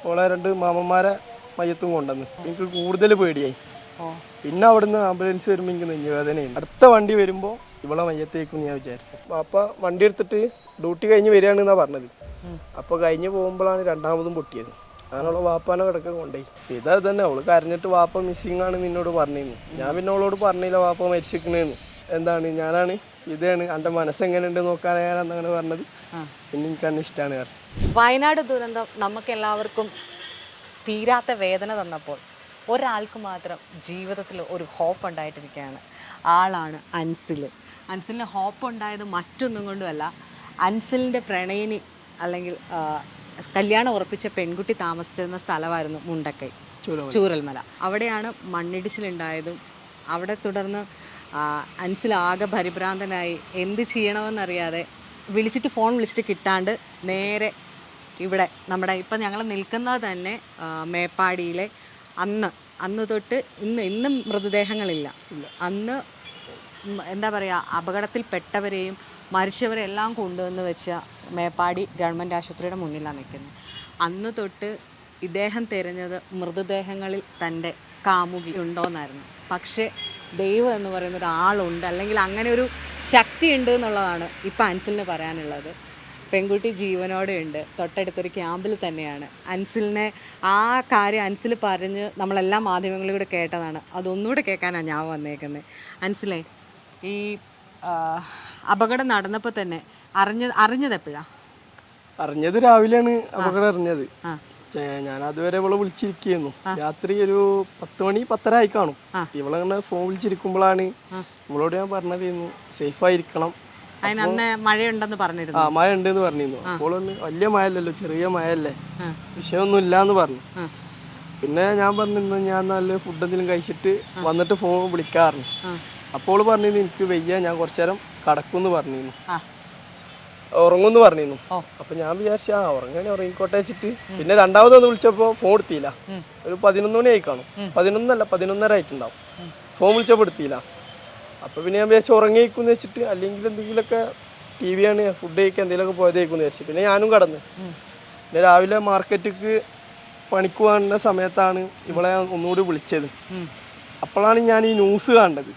ഓളെ 2 മാമന്മാരെ മയ്യത്തും കൊണ്ടുവന്ന്. എനിക്ക് കൂടുതൽ പേടിയായി. പിന്നെ അവിടുന്ന് ആംബുലൻസ് വരുമ്പോൾ എനിക്ക് നെഞ്ഞുവേദനയാണ്. അടുത്ത വണ്ടി വരുമ്പോൾ ഇവളെ മയ്യത്തേക്കും ഞാൻ വിചാരിച്ചു. അപ്പോൾ വണ്ടി എടുത്തിട്ട് ഡ്യൂട്ടി കഴിഞ്ഞ് വരികയാണെന്നാണ് പറഞ്ഞത്. അപ്പോൾ കഴിഞ്ഞ് പോകുമ്പോഴാണ് രണ്ടാമതും പൊട്ടിയത്. അങ്ങനെയുള്ള വാപ്പാനെ കിടക്കാൻ കൊണ്ടുപോയി. ഇതാ തന്നെ അവള് കരഞ്ഞിട്ട് വാപ്പ മിസ്സിങ് ആണ് നിന്നോട് പറഞ്ഞിരുന്നു. ഞാൻ പിന്നെ അവളോട് പറഞ്ഞില്ല വാപ്പ മരിച്ചിരിക്കണേന്ന്. എന്താണ് ഞാനാണ് ഇതാണ് എൻ്റെ മനസ്സെങ്ങനെയുണ്ട് നോക്കാനാണ് ഞാൻ അങ്ങനെ പറഞ്ഞത്. പിന്നെ എനിക്ക് അന്നെ ഇഷ്ടമാണ്. വയനാട് ദുരന്തം നമുക്കെല്ലാവർക്കും തീരാത്ത വേദന തന്നപ്പോൾ ഒരാൾക്ക് മാത്രം ജീവിതത്തിൽ ഒരു ഹോപ്പ് ഉണ്ടായിട്ടിരിക്കുകയാണ്. ആളാണ് അൻസിൽ. അൻസിലിന് ഹോപ്പ് ഉണ്ടായത് മറ്റൊന്നും കൊണ്ടുമല്ല, അൻസിലിൻ്റെ പ്രണയിനി അല്ലെങ്കിൽ കല്യാണം ഉറപ്പിച്ച പെൺകുട്ടി താമസിച്ചിരുന്ന സ്ഥലമായിരുന്നു മുണ്ടക്കൈ ചൂരൽമല. അവിടെയാണ് മണ്ണിടിച്ചിലുണ്ടായതും. അവിടെ തുടർന്ന് അൻസിൽ ആകെ പരിഭ്രാന്തനായി എന്ത് ചെയ്യണമെന്നറിയാതെ ഫോൺ വിളിച്ചിട്ട് കിട്ടാണ്ട് നേരെ ഇവിടെ നമ്മുടെ ഇപ്പം ഞങ്ങൾ നിൽക്കുന്നത് തന്നെ മേപ്പാടിയിലെ അന്ന് തൊട്ട് ഇന്നും മൃതദേഹങ്ങളില്ല. അന്ന് എന്താ പറയുക, അപകടത്തിൽപ്പെട്ടവരെയും മരിച്ചവരെ എല്ലാം കൊണ്ടുവന്ന് വെച്ച മേപ്പാടി ഗവൺമെൻറ് ആശുപത്രിയുടെ മുന്നിലാണ് നിൽക്കുന്നത്. അന്ന് തൊട്ട് ഇദ്ദേഹം തിരഞ്ഞത് മൃതദേഹങ്ങളിൽ തൻ്റെ കാമുകി ഉണ്ടോയെന്നായിരുന്നു. പക്ഷേ ദൈവം എന്ന് പറയുന്ന ഒരാളുണ്ട്, അല്ലെങ്കിൽ അങ്ങനെ ഒരു ശക്തി ഉണ്ട് എന്നുള്ളതാണ് ഇപ്പം അൻസിലിന് പറയാനുള്ളത്. പെൺകുട്ടി ജീവനോടെ ഉണ്ട്, തൊട്ടടുത്തൊരു ക്യാമ്പിൽ തന്നെയാണ്. അൻസിലിനെ ആ കാര്യം അൻസിൽ പറഞ്ഞ് നമ്മളെല്ലാ മാധ്യമങ്ങളിലൂടെ കേട്ടതാണ്. അതൊന്നുകൂടെ കേൾക്കാനാണ് ഞാൻ വന്നേക്കുന്നത്. അൻസിലേ, ഈ അപകടം നടന്നപ്പോൾ തന്നെ അറിഞ്ഞത് എപ്പോഴാണ്? അറിഞ്ഞത് രാവിലെയാണ് അപകടം അറിഞ്ഞത്. ഞാൻ അതുവരെ ഇവളെ വിളിച്ചിരിക്കുന്നു. രാത്രി ഒരു 10 മണി 10:30 ആയി കാണും. ഇവളങ്ങനെ ഫോൺ വിളിച്ചിരിക്കുമ്പോഴാണ് ഇവളോട് ഞാൻ പറഞ്ഞതായിരുന്നു സേഫായിരിക്കണം. മഴയുണ്ടെന്ന് പറഞ്ഞിരുന്നു. മഴ ഉണ്ടെന്ന് പറഞ്ഞിരുന്നു. അപ്പോൾ വലിയ മഴയല്ലല്ലോ, ചെറിയ മഴയല്ലേ, വിഷയമൊന്നും ഇല്ലാന്ന് പറഞ്ഞു. പിന്നെ ഞാൻ പറഞ്ഞു ഞാൻ നല്ല ഫുഡ് എന്തെങ്കിലും കഴിച്ചിട്ട് വന്നിട്ട് ഫോൺ വിളിക്കാറുണ്ട്. അപ്പോൾ പറഞ്ഞിരുന്നു എനിക്ക് വയ്യ, ഞാൻ കുറച്ചു നേരം കടക്കുമെന്ന് പറഞ്ഞിരുന്നു, ഉറങ്ങുമെന്ന് പറഞ്ഞിരുന്നു. അപ്പൊ ഞാൻ വിചാരിച്ചു ഉറങ്ങാനെ ഉറങ്ങിക്കോട്ടെ വെച്ചിട്ട് പിന്നെ രണ്ടാമതൊന്ന് വിളിച്ചപ്പോൾ ഫോൺ എടുത്തില്ല. ഒരു 11 മണി ആയി കാണും. 11 അല്ല 11:30 ആയിട്ടുണ്ടാവും. ഫോൺ വിളിച്ചപ്പോൾ എടുത്തില്ല. അപ്പൊ പിന്നെ ഞാൻ വിചാരിച്ചു ഉറങ്ങിയേക്കുന്ന് വെച്ചിട്ട്, അല്ലെങ്കിൽ എന്തെങ്കിലുമൊക്കെ TV ആണ് ഫുഡ് കഴിക്കാൻ എന്തെങ്കിലുമൊക്കെ പോയതേക്കുന്ന് വെച്ചു. പിന്നെ ഞാനും കടന്ന്. പിന്നെ രാവിലെ മാർക്കറ്റിക്ക് പണിക്ക് പോകുന്ന സമയത്താണ് ഇവളെ ഒന്നുകൂടി വിളിച്ചത്. അപ്പോഴാണ് ഞാൻ ഈ ന്യൂസ് കണ്ടത്.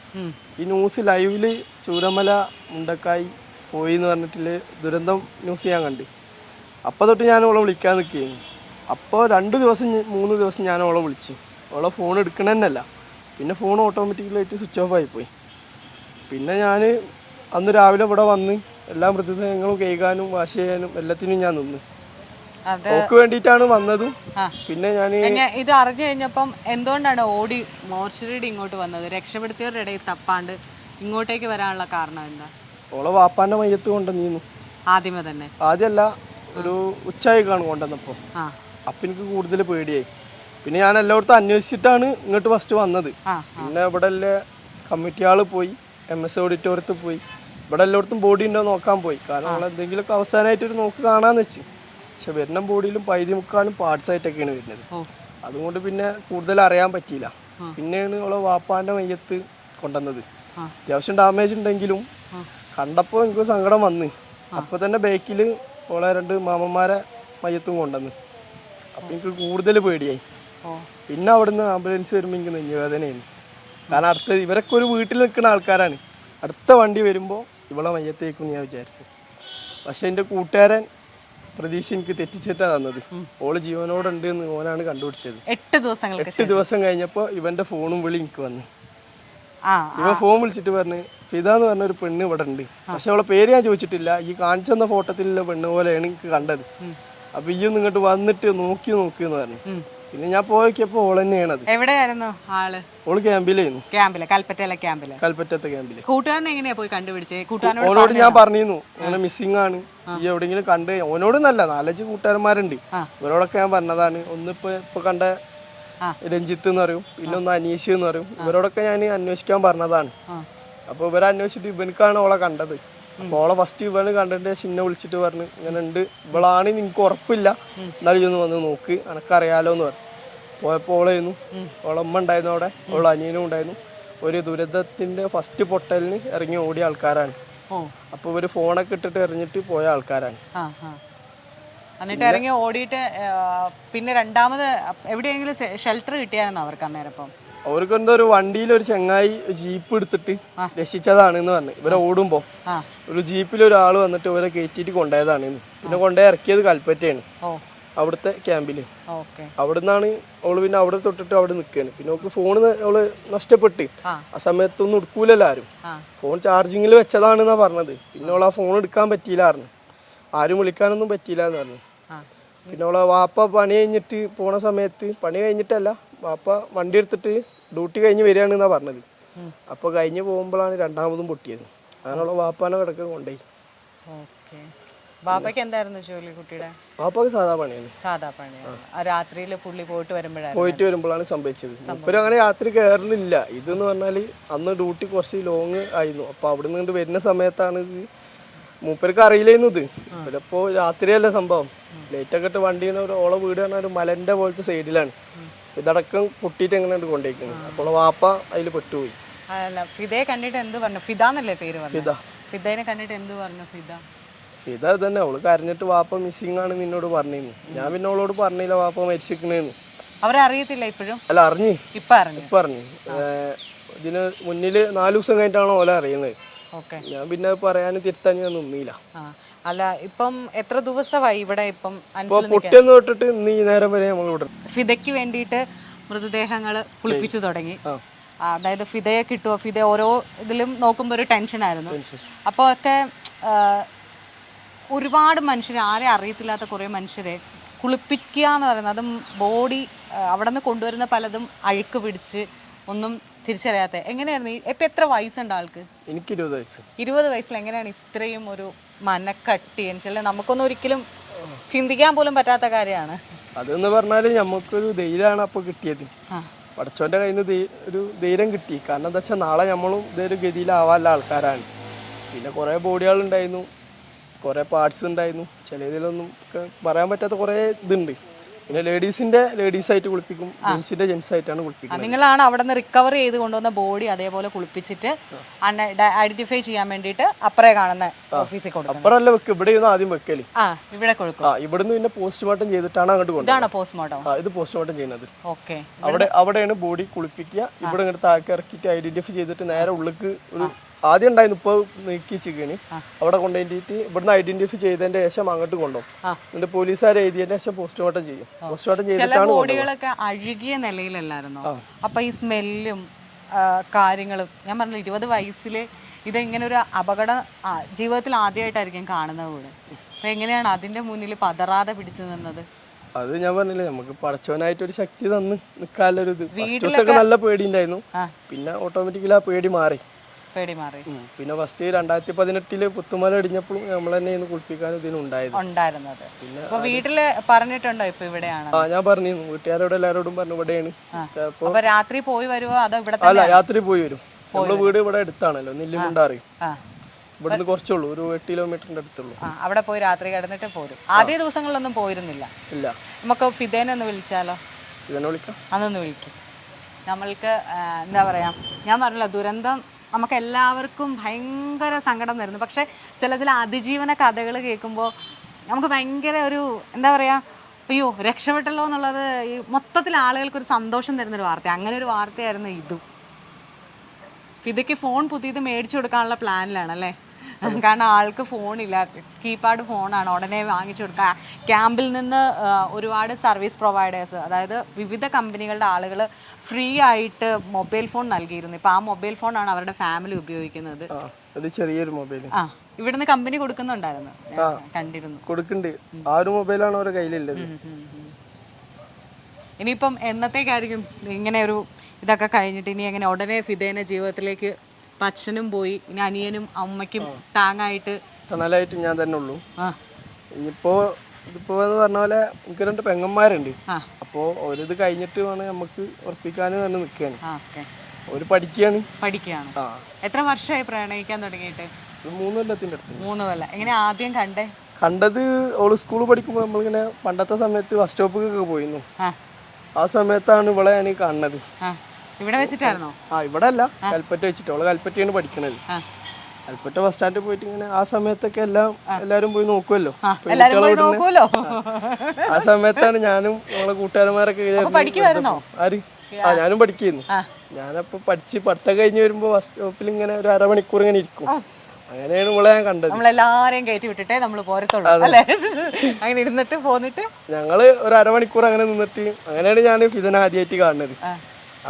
ഈ ന്യൂസ് ലൈവില് ചൂരൽമല മുണ്ടക്കായി പോയി എന്ന് പറഞ്ഞിട്ടുള്ള ദുരന്തം ന്യൂസ് ഞാൻ കണ്ട്. അപ്പോൾ തൊട്ട് ഞാൻ അവളെ വിളിക്കാൻ നിൽക്കുകയായിരുന്നു. അപ്പോൾ 2 ദിവസം 3 ദിവസം ഞാൻ അവളെ വിളിച്ച്. അവളെ ഫോൺ എടുക്കണമെന്നല്ല, പിന്നെ ഫോൺ ഓട്ടോമാറ്റിക്കലായിട്ട് സ്വിച്ച് ഓഫ് ആയിപ്പോയി. പിന്നെ ഞാൻ അന്ന് രാവിലെ ഇവിടെ വന്ന് എല്ലാ മൃതദേഹങ്ങളും കഴുകാനും വാഷ് ചെയ്യാനും എല്ലാത്തിനും ഞാൻ നിന്ന്. അവൾക്ക് വേണ്ടിയിട്ടാണ് വന്നതും. പിന്നെ ഞാൻ ഇത് അറിഞ്ഞു കഴിഞ്ഞപ്പം എന്തുകൊണ്ടാണ് ഓടി മോർച്ചറിയുടെ ഇങ്ങോട്ട് വന്നത്? രക്ഷപ്പെടുത്തിയവരുടെ ഇടയിൽ തപ്പാണ്ട് ഇങ്ങോട്ടേക്ക് വരാനുള്ള കാരണം എന്താ? ഓളെ വാപ്പാന്റെ മയ്യത്ത് കൊണ്ടുവന്നിരുന്നു ആദ്യമേ തന്നെ. ആദ്യമല്ല, ഒരു ഉച്ചയായിക്കാണ് കൊണ്ടുവന്നപ്പോൾ. അപ്പം എനിക്ക് കൂടുതൽ പേടിയായി. പിന്നെ ഞാൻ എല്ലായിടത്തും അന്വേഷിച്ചിട്ടാണ് ഇങ്ങോട്ട് ഫസ്റ്റ് വന്നത്. പിന്നെ ഇവിടെ എല്ലാ കമ്മിറ്റി ആൾ പോയി, MS ഓഡിറ്റോറിയത്തിൽ പോയി, ഇവിടെ എല്ലായിടത്തും ബോഡി ഉണ്ടോ നോക്കാൻ പോയി. കാരണം അവൾ എന്തെങ്കിലുമൊക്കെ അവസാനമായിട്ടൊരു നോക്ക് കാണാന്ന് വെച്ച്. പക്ഷെ വരുന്ന ബോഡിയിലും 13 പാർട്സ് ആയിട്ടൊക്കെയാണ് വരുന്നത്. അതുകൊണ്ട് പിന്നെ കൂടുതൽ അറിയാൻ പറ്റിയില്ല. പിന്നെയാണ് അവളെ വാപ്പാന്റെ മയ്യത്ത് കൊണ്ടുവന്നത്. അത്യാവശ്യം ഡാമേജ് ഉണ്ടെങ്കിലും കണ്ടപ്പോൾ എനിക്ക് സങ്കടം വന്ന്. അപ്പോൾ തന്നെ ബാക്കിൽ ഓളെ 2 മാമന്മാരെ മയ്യത്തും കൊണ്ടുവന്ന്. അപ്പം എനിക്ക് കൂടുതൽ പേടിയായി. പിന്നെ അവിടുന്ന് ആംബുലൻസ് വരുമ്പോൾ എനിക്ക് നെഞ്ഞുവേദനയായിരുന്നു. കാരണം അടുത്ത ഇവരൊക്കെ ഒരു വീട്ടിൽ നിൽക്കുന്ന ആൾക്കാരാണ്. അടുത്ത വണ്ടി വരുമ്പോൾ ഇവളെ മയ്യത്തേക്കും ഞാൻ വിചാരിച്ചു. പക്ഷെ എൻ്റെ കൂട്ടുകാരൻ പ്രതീക്ഷ എനിക്ക് തെറ്റിച്ചിട്ടാണ് തന്നത്. ഓള് ജീവനോടുണ്ട് എന്ന് ഓനാണ് കണ്ടുപിടിച്ചത്. 8 ദിവസം കഴിഞ്ഞപ്പോൾ ഇവന്റെ ഫോണും വിളി എനിക്ക് വന്നു. ഇവൻ ഫോൺ വിളിച്ചിട്ട് പറഞ്ഞു ഫിദ എന്ന് പറഞ്ഞ ഒരു പെണ്ണ് ഇവിടെ ഉണ്ട്, പക്ഷെ അവളെ പേര് ഞാൻ ചോദിച്ചിട്ടില്ല. ഈ കാണിച്ചെന്ന ഫോട്ടോത്തിലുള്ള പെണ്ണ് പോലെയാണ് എനിക്ക് കണ്ടത്. അപ്പൊ ഈ ഇങ്ങോട്ട് വന്നിട്ട് നോക്കിയെന്ന് പറഞ്ഞു. പിന്നെ ഞാൻ പോയപ്പോ ഓൾ തന്നെയാണത്. എവിടെയായിരുന്നു ആള്? ഓള് ക്യാമ്പിലായിരുന്നു. കൽപ്പറ്റത്തെ ക്യാമ്പില്. കൂട്ടുകാരനെ എങ്ങനെയാ പോയി കണ്ടുപിടിച്ചത്? ഓനോട് ഞാൻ പറഞ്ഞിരുന്നു ഓനെ മിസ്സിംഗ് ആണ്, ഈ എവിടെയെങ്കിലും കണ്ട്. ഓനോടൊന്നല്ല, 4-5 കൂട്ടുകാരന്മാരുണ്ട്. ഇവരോടൊക്കെ ഞാൻ പറഞ്ഞതാണ്. ഇപ്പൊ കണ്ട രഞ്ജിത്ത് എന്ന് പറയും, പിന്നെ ഒന്ന് അനീഷ് എന്ന് പറയും. ഇവരോടൊക്കെ ഞാൻ അന്വേഷിക്കാൻ പറഞ്ഞതാണ്. അപ്പൊ ഇവരെ അന്വേഷിച്ചിട്ട് ഇവനക്കാണ് ഓളെ കണ്ടത്. അപ്പൊ ഓളെ ഫസ്റ്റ് ഇവന് കണ്ടിട്ട് ചിന്നെ വിളിച്ചിട്ട് പറഞ്ഞു ഇങ്ങനെ ഉണ്ട്, ഇവളാണ് നിനക്ക് ഉറപ്പില്ല, എന്നാലും ഒന്ന് വന്ന് നോക്ക്, എനക്കറിയാലോ എന്ന് പറഞ്ഞു. പോയപ്പോൾ ഓളായിരുന്നു, ഓളമ്മ ഉണ്ടായിരുന്നു അവിടെ, ഓളെ അനിയനും ഉണ്ടായിരുന്നു. ഒരു ദുരന്തത്തിന്റെ ഫസ്റ്റ് പൊട്ടലിന് ഇറങ്ങി ഓടിയ ആൾക്കാരാണ്. അപ്പൊ ഇവര് ഫോണൊക്കെ ഇട്ടിട്ട് എറിഞ്ഞിട്ട് പോയ ആൾക്കാരാണ്. എന്നിട്ട് ഇറങ്ങി ഓടിയിട്ട് പിന്നെ രണ്ടാമത് എവിടെയെങ്കിലും ഷെൽട്ടർ കിട്ടിയായിരുന്നു അവർക്ക് അന്നേരം? അപ്പം അവർക്ക് എന്തോ ഒരു വണ്ടിയിൽ ഒരു ചെങ്ങായി ജീപ്പ് എടുത്തിട്ട് രക്ഷിച്ചതാണ് എന്ന് പറഞ്ഞു. ഇവരെ ഓടുമ്പോ ഒരു ജീപ്പിൽ ഒരാൾ വന്നിട്ട് ഇവരെ കയറ്റിയിട്ട് കൊണ്ടുപോയതാണ്. പിന്നെ കൊണ്ടുപോയി ഇറക്കിയത് കൽപ്പറ്റയാണ്, അവിടുത്തെ ക്യാമ്പില്. അവിടുന്നാണ് അവള് പിന്നെ അവിടെ തൊട്ടിട്ട് അവിടെ നിൽക്കുകയാണ്. പിന്നെ അവൾക്ക് ഫോണ് അവള് നഷ്ടപ്പെട്ട് ആ സമയത്തൊന്നും എടുക്കൂലല്ലോ ആരും. ഫോൺ ചാർജിങ്ങിൽ വെച്ചതാണെന്നാ പറഞ്ഞത്. പിന്നെ അവൾ ആ ഫോൺ എടുക്കാൻ പറ്റിയില്ലായിരുന്നു, ആരും വിളിക്കാനൊന്നും പറ്റിയില്ല എന്ന് പറഞ്ഞു. പിന്നെ അവളെ വാപ്പ പണി കഴിഞ്ഞിട്ട് പോണ സമയത്ത്, പണി കഴിഞ്ഞിട്ടല്ല, വാപ്പ വണ്ടി എടുത്തിട്ട് ഡ്യൂട്ടി കഴിഞ്ഞ് വരികയാണെന്നാ പറഞ്ഞത്. അപ്പോൾ കഴിഞ്ഞ് പോകുമ്പോഴാണ് രണ്ടാമതും പൊട്ടിയത്. അങ്ങനെയുള്ള വാപ്പാനെ കിടക്കാൻ കൊണ്ടുപോയി. ബാപ്പയ്ക്ക് എന്തായിരുന്നു ജോലി കുട്ടിയുടെ? വാപ്പക്ക് സാധാ പണിയാണ്. സാധാ പണിയാണ്. രാത്രിയിൽ പുള്ളി പോയിട്ട് വരുമ്പോഴാണ് സംഭവിച്ചത്. ഇവര് അങ്ങനെ രാത്രി കയറുന്നില്ല. ഇതെന്ന് പറഞ്ഞാല് അന്ന് ഡ്യൂട്ടി കുറച്ച് ലോങ് ആയിരുന്നു. അപ്പൊ അവിടെ നിന്ന് വരുന്ന സമയത്താണ് ഇത്. മൂപ്പർക്ക് അറിയില്ലായിരുന്നു ഇത്. ഇവരപ്പോ രാത്രിയല്ല സംഭവം. ലേറ്റൊക്കെ ഇട്ട് വണ്ടി ഓളെ വീട് പറഞ്ഞാൽ ഒരു മലന്റെ പോലത്തെ സൈഡിലാണ്. ഇതടക്കം പൊട്ടിയിട്ട് എങ്ങനെയാണ് കൊണ്ടേക്കുന്നത്. അപ്പോൾ വാപ്പ അതിൽ പെട്ടുപോയി. ഫിദയെ കണ്ടിട്ട് എന്ത് പറഞ്ഞു? ഫിദാന്നല്ലേ പേര് പറഞ്ഞു? ഫിദയെ കണ്ടിട്ട് എന്ത് പറഞ്ഞു? ഫിദ തന്നെ അവള് കരഞ്ഞിട്ട് വാപ്പ മിസ്സിംഗ് ആണ് നിന്നോട് പറഞ്ഞിരുന്നു. ഞാൻ പിന്നെ അവളോട് പറഞ്ഞില്ല വാപ്പ മരിച്ചിരിക്കണേന്ന്. അവരെ അറിയത്തില്ല ഇപ്പോഴും? അല്ല, അറിഞ്ഞു. ഇപ്പൊ അറിഞ്ഞു. ഇതിന് മുന്നില് 4 ദിവസം കഴിഞ്ഞിട്ടാണോ ഓല അറിയുന്നത്. ഞാൻ പിന്നെ പറയാൻ തിരുത്താൻ ഞാൻ നിന്നില്ല. അല്ല, ഇപ്പം എത്ര ദിവസമായി ഇവിടെ? ഇപ്പം പൊട്ടിയെന്ന് തൊട്ടിട്ട് ഇന്ന് ഈ നേരം വരെ നമ്മൾ ഇവിടെ ഫിദയ്ക്ക് വേണ്ടിയിട്ട് മൃതദേഹങ്ങൾ കുളിപ്പിച്ചു തുടങ്ങി. അതായത് ഫിദയെ കിട്ടുമോ, ഫിദ ഓരോ ഇതിലും നോക്കുമ്പോൾ ഒരു ടെൻഷനായിരുന്നു. അപ്പോൾ ഒക്കെ ഒരുപാട് മനുഷ്യരെ, ആരെ അറിയത്തില്ലാത്ത കുറേ മനുഷ്യരെ കുളിപ്പിക്കുക എന്ന് പറയുന്നത്, അതും ബോഡി അവിടെ നിന്ന് കൊണ്ടുവരുന്ന പലതും അഴുക്ക് പിടിച്ച് ഒന്നും തിരിച്ചറിയാത്ത. എങ്ങനെയായിരുന്നു? ഇപ്പം എത്ര വയസ്സുണ്ട് ആൾക്ക്? എനിക്ക് 20 വയസ്സ്. 20 വയസ്സിൽ എങ്ങനെയാണ് ഇത്രയും ഒരു മനക്കട്ടി? എന്നുവെച്ചാൽ നമുക്കൊന്നും ഒരിക്കലും ചിന്തിക്കാൻ പോലും പറ്റാത്ത കാര്യമാണ്. അതെന്ന് പറഞ്ഞാൽ നമുക്കൊരു ധൈര്യമാണ് അപ്പോൾ കിട്ടിയത്. പടച്ചോൻ്റെ കയ്യിൽ നിന്ന് ഒരു ധൈര്യം കിട്ടി. കാരണം എന്താ വെച്ചാൽ നാളെ നമ്മളും ഇതൊരു ഗതിയിലാവാനുള്ള ആൾക്കാരാണ്. പിന്നെ കുറേ ബോഡികളുണ്ടായിരുന്നു, കുറേ പാർട്സ് ഉണ്ടായിരുന്നു. ചിലതിലൊന്നും പറയാൻ പറ്റാത്ത കുറേ ഇതുണ്ട്. പിന്നെ ലേഡീസായിട്ട് കുളിപ്പിക്കും, ജെൻസിന്റെ ജെൻസായിട്ടാണ് കുളിപ്പിക്കുന്നത്. നിങ്ങളാണ് അവിടെ നിന്ന് റിക്കവർ ചെയ്ത് കൊണ്ടുവന്ന ബോഡി അതേപോലെ കുളിപ്പിച്ചിട്ട് ഐഡന്റിഫൈ ചെയ്യാൻ വേണ്ടിയിട്ട് അപ്പറേ കാണുന്ന ഓഫീസിൽ കൊടുക്കും? അപ്പറല്ല വെക്ക്, ഇവിടെ ആദ്യം വെക്കല്. ഇവിടെ കൊടുക്കും. ഇവിടുന്ന് പിന്നെ പോസ്റ്റ്മോർട്ടം ചെയ്തിട്ടാണ് അങ്ങോട്ട് കൊണ്ടുപോകുന്നത്. ഇതാണ് പോസ്റ്റ്മോർട്ടം? ഇത് പോസ്റ്റ്മോർട്ടം ചെയ്യുന്നത്. അവിടെയാണ് ബോഡി കുളിപ്പിക്കുക. ഇവിടെ ഇങ്ങോട്ട് താഴെ ഇറക്കിയിട്ട് ഐഡന്റിഫൈ ചെയ്തിട്ട് നേരെ ഉള്ളിക്ക് ഒരു ആദ്യം ഉണ്ടായിരുന്നു, ഇപ്പോൾ നീക്കി ചിക്കന് അവിടെ കൊണ്ടുപോയിട്ട് ഇവിടുന്ന് ഐഡന്റിഫൈ ചെയ്തതിന്റെ ശേഷം അങ്ങോട്ട് കൊണ്ടുപോകും. എന്നിട്ട് പോലീസുകാർ എഴുതിയതിന്റെ ശേഷം പോസ്റ്റ്മോർട്ടം ചെയ്യും. പോസ്റ്റ്മോർട്ടം ചെയ്തിട്ടാണ് ബോഡികളൊക്കെ അഴുകിയ നിലയിലല്ലായിരുന്നോ? അപ്പൊ ഈ സ്മെല്ലും കാര്യങ്ങളും, ഞാൻ പറഞ്ഞു 20 വയസ്സിൽ ഇതെങ്ങനെ ഒരു അപകടം ജീവിതത്തിൽ ആദ്യമായിട്ടായിരിക്കും കാണുന്നത് കൂടെ. അപ്പൊ എങ്ങനെയാണ് അതിന്റെ മുന്നിൽ പതറാതെ പിടിച്ചു നിന്നത്? അത് ഞാൻ പറഞ്ഞില്ലേ, നമുക്ക് പടച്ചവനായിട്ട് ഒരു ശക്തി തന്ന് നിൽക്കാനൊരു ഇത്. വീട്ടിലൊക്കെ നല്ല പേടി ഉണ്ടായിരുന്നു. പിന്നെ ഓട്ടോമാറ്റിക്കലി ആ പേടി മാറി. പിന്നെ ഫസ്റ്റ് 2018 പുത്തുമല ഇടിഞ്ഞപ്പോഴും നമ്മൾ തന്നെ കുളിപ്പിക്കാൻ ഇതിനുണ്ടായിരുന്നത്. പിന്നെ വീട്ടില് പറഞ്ഞിട്ടുണ്ടോ ഇപ്പൊ ഇവിടെയാണ്? ഞാൻ പറഞ്ഞിരുന്നു, വീട്ടുകാരോട് എല്ലാരോടും പറഞ്ഞു ഇവിടെയാണ്. രാത്രി പോയി വരുമോ അതോ ഇവിടെ? അല്ല, രാത്രി പോയി വരും. നമ്മളെ വീട് ഇവിടെ അടുത്താണല്ലോ, നെല്ലിമുണ്ടാറി. ഇവിടുന്ന് കുറച്ചുള്ളൂ, ഒരു 8 കിലോമീറ്ററിന്റെ അടുത്തുള്ളൂ. അവിടെ പോയി രാത്രി കിടന്നിട്ട് പോരും. ആദ്യ ദിവസങ്ങളിലൊന്നും പോയിരുന്നില്ല? ഇല്ല. നമുക്ക് ഫിദേനെ ഒന്ന് വിളിച്ചാലോ? ഫിദേനെ വിളിക്കാം. അതൊന്ന് വിളിക്കും. നമ്മൾക്ക് എന്താ പറയാ, ഞാൻ പറഞ്ഞല്ലോ ദുരന്തം നമുക്ക് എല്ലാവർക്കും ഭയങ്കര സങ്കടം തരുന്നു. പക്ഷെ ചില അതിജീവന കഥകൾ കേൾക്കുമ്പോൾ നമുക്ക് ഭയങ്കര ഒരു എന്താ പറയുക, അയ്യോ രക്ഷപ്പെട്ടല്ലോ എന്നുള്ളത് ഈ മൊത്തത്തിൽ ആളുകൾക്കൊരു സന്തോഷം തരുന്നൊരു വാർത്ത. അങ്ങനെ ഒരു വാർത്തയായിരുന്നു ഇതും. ഫിദയ്ക്ക് ഫോൺ പുതിയത് മേടിച്ചു കൊടുക്കാനുള്ള പ്ലാനിലാണല്ലേ? കാരണം ആൾക്ക് ഫോണില്ല, കീപാഡ് ഫോണാണ്, ഉടനെ വാങ്ങിച്ചു കൊടുക്കുക. ക്യാമ്പിൽ നിന്ന് ഒരുപാട് സർവീസ് പ്രൊവൈഡേഴ്സ്, അതായത് വിവിധ കമ്പനികളുടെ ആളുകൾ ഫ്രീ ആയിട്ട് മൊബൈൽ ഫോൺ നൽകിയിരുന്നു. ഇപ്പം ആ മൊബൈൽ ഫോണാണ് അവരുടെ ഫാമിലി ഉപയോഗിക്കുന്നത്. ചെറിയൊരു മൊബൈൽ ഇവിടുന്ന് കമ്പനി കൊടുക്കുന്നുണ്ടായിരുന്നു, കണ്ടിരുന്നു. കൊടുക്കുന്നുണ്ട്. ആ ഒരു മൊബൈലാണ് അവരുടെ കയ്യിലുള്ളത്. ഇനിയിപ്പം എന്നത്തേക്കായിരിക്കും ഇങ്ങനെ ഒരു ഇതൊക്കെ കഴിഞ്ഞിട്ട് ഇനി എങ്ങനെ ഉടനെ ഫിദേനെ ജീവിതത്തിലേക്ക്? അച്ഛനും പോയി, ഇനി അനിയനും അമ്മയ്ക്കും താങ്ങായിട്ട് തണലായിട്ട് ഞാൻ തന്നെ ഉള്ളൂ. ഇതിപ്പോ എന്ന് പറഞ്ഞ പോലെ എനിക്ക് 2 പെങ്ങന്മാരുണ്ട്. അപ്പോ ഒരിത് കഴിഞ്ഞിട്ട് വേണം നമുക്ക് ഉറപ്പിക്കാൻ തന്നെ നിൽക്കുകയാണ്. ഒരു പഠിക്കുകയാണ്. എത്ര വർഷമായി പ്രണയിക്കാൻ തുടങ്ങിയിട്ട്? 3 കൊല്ലത്തിന്റെ അടുത്ത്. 3 കൊല്ലം. എങ്ങനെ ആദ്യം കണ്ടത്? ഓള് സ്കൂളിൽ പഠിക്കുമ്പോൾ നമ്മളിങ്ങനെ പണ്ടത്തെ സമയത്ത് ബസ് സ്റ്റോപ്പിലൊക്കെ പോയിരുന്നു. ആ സമയത്താണ് ഇവളെ ഞാൻ കാണുന്നത്. ഇവിടെ വെച്ചിട്ടായിരുന്നോ? ഇവിടെ അല്ല, കൽപ്പറ്റ വെച്ചിട്ട്. അവള് കൽപ്പറ്റയാണ് പഠിക്കണത്. കൽപ്പറ്റ ബസ് സ്റ്റാൻഡിൽ പോയിട്ട് ഇങ്ങനെ ആ സമയത്തൊക്കെ എല്ലാരും പോയി നോക്കുമല്ലോ. എല്ലാരും പോയി നോക്കുമല്ലോ. ആ സമയത്താണ് ഞാനും നമ്മളെ കൂട്ടുകാരന്മാരൊക്കെ പഠിക്കുമായിരുന്നോ? ആര്? ഞാനും പഠിക്കുന്നു. ഞാനപ്പോ പഠിത്തം കഴിഞ്ഞ് വരുമ്പോ ബസ് സ്റ്റോപ്പിൽ ഇങ്ങനെ ഒരു അരമണിക്കൂർ ഇങ്ങനെ ഇരിക്കും. അങ്ങനെയാണ് ഇവിടെ ഞാൻ കണ്ടത്. നമ്മളെല്ലാരെയും കയറ്റി വിട്ടിട്ടേ നമ്മൾ പോരത്തുള്ളൂ അല്ലേ? അങ്ങനെ ഇരുന്നിട്ട് പോന്നിട്ട് ഞങ്ങള് ഒരു അരമണിക്കൂർ അങ്ങനെ നിന്നിട്ട് അങ്ങനെയാണ് ഞാൻ ഫിദനെ ആദ്യമായിട്ട് കാണുന്നത്.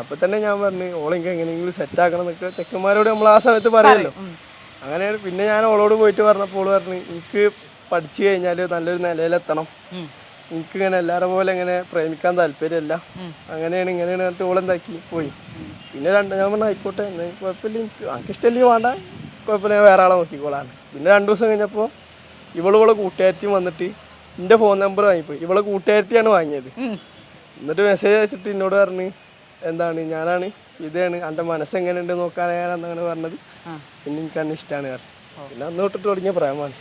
അപ്പൊ തന്നെ ഞാൻ പറഞ്ഞു ഓളെങ്കിൽ എങ്ങനെയെങ്കിലും സെറ്റ് ആക്കണം എന്നൊക്കെ ചെക്കന്മാരോട് നമ്മൾ ആ സമയത്ത് പറയല്ലോ. അങ്ങനെയാണ് പിന്നെ ഞാൻ ഓളോട് പോയിട്ട് പറഞ്ഞപ്പോൾ പറഞ്ഞു എനിക്ക് പഠിച്ചു കഴിഞ്ഞാൽ നല്ലൊരു നിലയിലെത്തണം, എനിക്ക് ഇങ്ങനെ എല്ലാവരും പോലെ ഇങ്ങനെ പ്രേമിക്കാൻ താല്പര്യമല്ല, അങ്ങനെയാണ് ഇങ്ങനെയാണ് എന്നിട്ട് ഓളെന്താക്കി പോയി. പിന്നെ ഞാൻ പറഞ്ഞു ആയിക്കോട്ടെ കുഴപ്പമില്ല, എനിക്ക് ഇഷ്ടമില്ലെങ്കിൽ വേണ്ട, കുഴപ്പമില്ല, ഞാൻ വേറെ ആളെ നോക്കിക്കോളാണ്. പിന്നെ 2 ദിവസം കഴിഞ്ഞപ്പോൾ ഇവളെ കൂട്ടുകാരത്തി വന്നിട്ട് എൻ്റെ ഫോൺ നമ്പർ വാങ്ങിപ്പോയി. ഇവളെ കൂട്ടുകാരത്തിയാണ് വാങ്ങിയത്. എന്നിട്ട് മെസ്സേജ് അയച്ചിട്ട് എന്നോട് പറഞ്ഞ് എന്താണ് ഞാനാണ് ഇതാണ് എൻ്റെ മനസ്സെങ്ങനെയുണ്ട് നോക്കാനാണ് എന്നങ്ങനെ പറഞ്ഞത്. പിന്നെ എനിക്ക് അന്നെ ഇഷ്ടമാണ് പറഞ്ഞു. പിന്നെ അന്ന് തൊട്ടിട്ട് തുടങ്ങിയ പ്രേമമാണ്.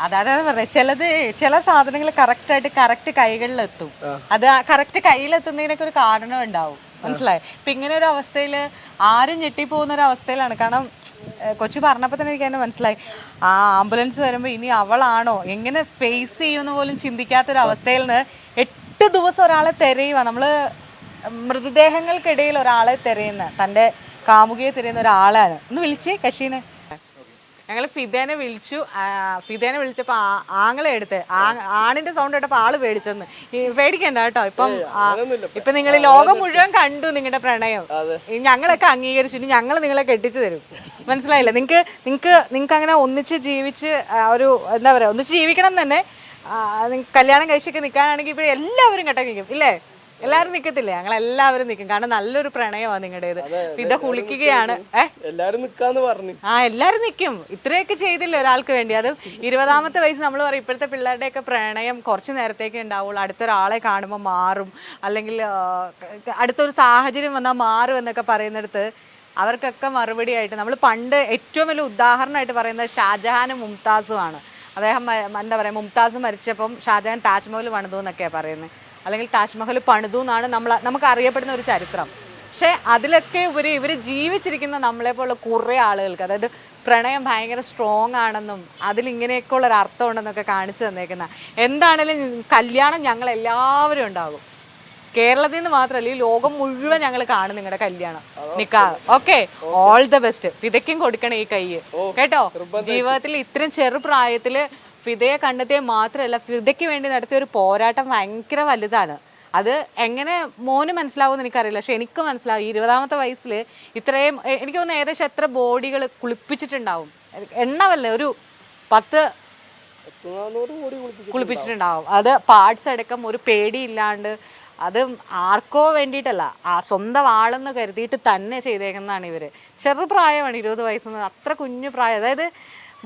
അതായത് പറഞ്ഞത് ചില സാധനങ്ങൾ കറക്റ്റ് കൈകളിലെത്തും. അത് കറക്റ്റ് കയ്യിലെത്തുന്നതിനൊക്കെ ഒരു കാരണം ഉണ്ടാവും. മനസ്സിലായി? ഇപ്പൊ ഇങ്ങനെ ഒരു അവസ്ഥയിൽ ആരും ഞെട്ടിപ്പോകുന്ന ഒരു അവസ്ഥയിലാണ്. കാരണം കൊച്ചു പറഞ്ഞപ്പോൾ തന്നെ എനിക്ക് തന്നെ മനസ്സിലായി, ആ ആംബുലൻസ് വരുമ്പോൾ ഇനി അവളാണോ എങ്ങനെ ഫേസ് ചെയ്യുമെന്ന് പോലും ചിന്തിക്കാത്തൊരു അവസ്ഥയിൽ നിന്ന് 8 ദിവസം ഒരാളെ തിരയുക. നമ്മള് മൃതദേഹങ്ങൾക്കിടയിൽ ഒരാളെ തിരയുന്ന, തൻ്റെ കാമുകിയെ തിരയുന്ന ഒരാളാണ്. ഒന്ന് വിളിച്ച് കഷീനെ. ഞങ്ങൾ ഫിദേനെ വിളിച്ചു. ഫിദേനെ വിളിച്ചപ്പോൾ ആങ്ങളെ എടുത്ത് ആണിന്റെ സൗണ്ട് കേട്ടപ്പോൾ ആള് പേടിച്ചെന്ന്. പേടിക്കണ്ട കേട്ടോ. ഇപ്പൊ നിങ്ങൾ ലോകം മുഴുവൻ കണ്ടു നിങ്ങളുടെ പ്രണയം. ഞങ്ങളൊക്കെ അംഗീകരിച്ചു. ഇനി ഞങ്ങൾ നിങ്ങളെ കെട്ടിച്ചു തരും. മനസ്സിലായില്ല? നിങ്ങൾക്ക് അങ്ങനെ ഒന്നിച്ച് ജീവിച്ച് ഒരു എന്താ പറയാ ഒന്നിച്ച് ജീവിക്കണം തന്നെ. കല്യാണം കഴിച്ചൊക്കെ നിൽക്കാനാണെങ്കിൽ ഇപ്പോൾ എല്ലാവരും കെട്ട നിൽക്കും ഇല്ലേ? എല്ലാവരും നിൽക്കത്തില്ലേ? ഞങ്ങളെല്ലാവരും നിൽക്കും. കാരണം നല്ലൊരു പ്രണയമാണ് നിങ്ങളുടേത്. ഫിദ കുളിക്കുകയാണ്. എല്ലാരും എല്ലാവരും നിൽക്കും. ഇത്രയൊക്കെ ചെയ്തില്ലേ ഒരാൾക്ക് വേണ്ടി. അത് 20ാമത്തെ വയസ്സ് നമ്മൾ പറയും ഇപ്പോഴത്തെ പിള്ളേരുടെയൊക്കെ പ്രണയം കുറച്ച് നേരത്തേക്ക് ഉണ്ടാവുള്ളൂ. അടുത്തൊരാളെ കാണുമ്പോൾ മാറും, അല്ലെങ്കിൽ അടുത്തൊരു സാഹചര്യം വന്നാൽ മാറും എന്നൊക്കെ പറയുന്നിടത്ത് അവർക്കൊക്കെ മറുപടി ആയിട്ട് നമ്മൾ പണ്ട് ഏറ്റവും വലിയ ഉദാഹരണമായിട്ട് പറയുന്നത് ഷാജഹാനും മുംതാസുമാണ്. അദ്ദേഹം എന്താ പറയുക, മുംതാസ് മരിച്ചപ്പം ഷാജഹാൻ താജ്മഹൽ പണിതു എന്നൊക്കെയാണ് പറയുന്നത്, അല്ലെങ്കിൽ താജ്മഹൽ പണിതു എന്നാണ് നമുക്ക് അറിയപ്പെടുന്ന ഒരു ചരിത്രം. പക്ഷെ അതിലൊക്കെ ഇവർ ജീവിച്ചിരിക്കുന്ന നമ്മളെപ്പോലുള്ള കുറേ ആളുകൾക്ക്, അതായത് പ്രണയം ഭയങ്കര സ്ട്രോങ് ആണെന്നും അതിലിങ്ങനെയൊക്കെ ഉള്ളൊരു അർത്ഥം ഉണ്ടെന്നൊക്കെ കാണിച്ചു തന്നേക്കുന്ന. എന്താണേലും കല്യാണം ഞങ്ങൾ എല്ലാവരും ഉണ്ടാകും. കേരളത്തിൽ നിന്ന് മാത്രമല്ല ഈ ലോകം മുഴുവൻ ഞങ്ങൾ കാണും നിങ്ങളുടെ കല്യാണം, നിക്കാഹ്. Okay, all the best. ഫിദയ്ക്കും കൊടുക്കണം ഈ കൈ കേട്ടോ. ജീവിതത്തിൽ ഇത്രയും ചെറുപ്രായത്തില് ഫിദയെ കണ്ടെത്തിയ മാത്രമല്ല, ഫിദയ്ക്ക് വേണ്ടി നടത്തിയ ഒരു പോരാട്ടം ഭയങ്കര വലുതാണ്. അത് എങ്ങനെ മോന് മനസ്സിലാവുമെന്ന് എനിക്കറിയില്ല, പക്ഷെ എനിക്ക് മനസ്സിലാവും. 20ാമത്തെ വയസ്സിൽ ഇത്രയും എനിക്ക് തോന്നുന്നു ഏകദേശം എത്ര ബോഡികൾ കുളിപ്പിച്ചിട്ടുണ്ടാവും, എണ്ണവല്ലേ, ഒരു 10 കുളിപ്പിച്ചിട്ടുണ്ടാവും. അത് പാർട്സ് അടക്കം ഒരു പേടിയില്ലാണ്ട്. അത് ആർക്കോ വേണ്ടിയിട്ടല്ല, ആ സ്വന്തം ആളെന്ന് കരുതിയിട്ട് തന്നെ ചെയ്തേക്കുന്നതാണ് ഇവര്. ചെറുപ്രായമാണ് 20 വയസ്സെന്ന്. അത്ര കുഞ്ഞു പ്രായം. അതായത്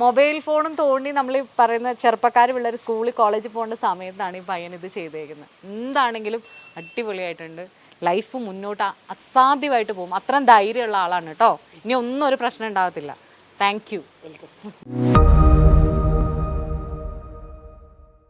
മൊബൈൽ ഫോണും തോണ്ടി നമ്മൾ ഈ പറയുന്ന ചെറുപ്പക്കാർ പിള്ളേർ സ്കൂളിൽ കോളേജിൽ പോകേണ്ട സമയത്താണ് ഈ പയ്യൻ ഇത് ചെയ്തേക്കുന്നത്. എന്താണെങ്കിലും അടിപൊളിയായിട്ടുണ്ട്. ലൈഫ് മുന്നോട്ട് അസാധ്യമായിട്ട് പോകും. അത്രയും ധൈര്യമുള്ള ആളാണ് കേട്ടോ. ഇനി ഒന്നും ഒരു പ്രശ്നം ഉണ്ടാകത്തില്ല. Thank you.